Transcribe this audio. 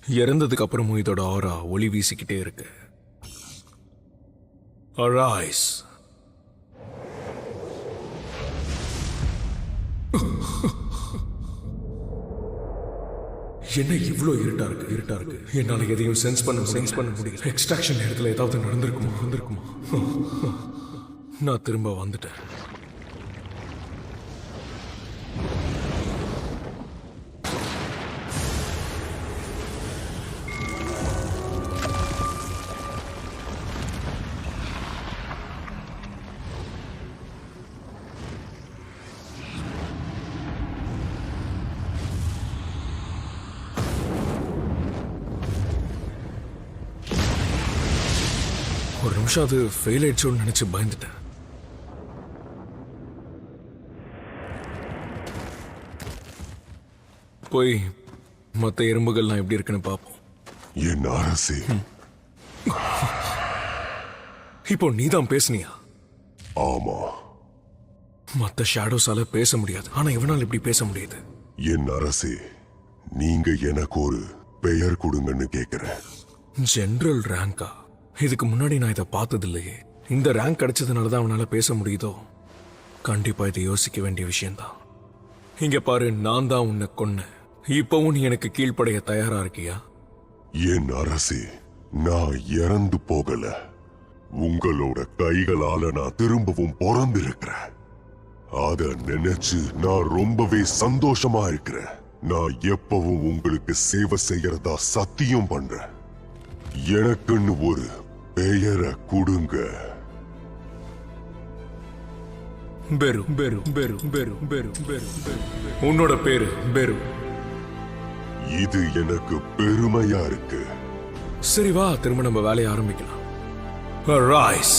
இறந்ததுக்கு அப்புறமும் இதோட ஆரா ஒளி வீசிக்கிட்டே இருக்கு. Arise. என்ன இவ்வளோ இருட்டா இருக்கு. என்னால எதையும் சென்ஸ் பண்ண முடியல. எக்ஸ்ட்ராக்ஷன் நேரத்தில் ஏதாவது நடந்திருக்குமா? நான் திரும்ப வந்துட்டேன். ஒரு நிமிஷம் அது ஃபெயில் ஆயிடுச்சோன்னு நினைச்சு பயந்துட்டேன். போய் மற்ற எறும்புகள்லாம் எப்படி இருக்குன்னு பார்ப்போம். என் அரசே, இப்போ நீதான் பேசுனியா? ஆமா. மற்ற ஷேடோஸால பேச முடியாது, ஆனா இவனால் இப்படி பேச முடியுது. என் அரசே, நீங்க எனக்கு ஒரு பெயர் கொடுங்கன்னு கேக்குறேன். ஜெனரல் ரேங்கா? இதுக்கு முன்னாடி நான் இதை பார்த்தது இல்லையே. இந்த ரேங்க் கிடைச்சதுனால தான் அவனால பேச முடியுதோ? கண்டிப்பா இதை யோசிக்க வேண்டிய விஷயம்தான். இங்க பாரு, நான் தான் உன்னை கொன்னேன். இப்பவும் நீ எனக்கு கீழ்ப்படைய தயாரா இருக்கியா? என் அரசே, நான் இறந்து போகல. உங்களோட கைகளால நான் திரும்பவும் பிறந்திருக்கிறேன். அத நினைச்சு நான் ரொம்பவே சந்தோஷமா இருக்கிறேன். நான் எப்பவும் உங்களுக்கு சேவை செய்யறதா சத்தியம் பண்றேன். எனக்குன்னு ஒரு பெயரை கொடுங்க. பெரு பெரு பெரு பெரு பெரு பெரு பெரு. உன்னோட பேரு பெரு. இது எனக்கு பெருமையா இருக்கு. சரி வா, திரும்ப நம்ம வேலையை ஆரம்பிக்கலாம். Arise.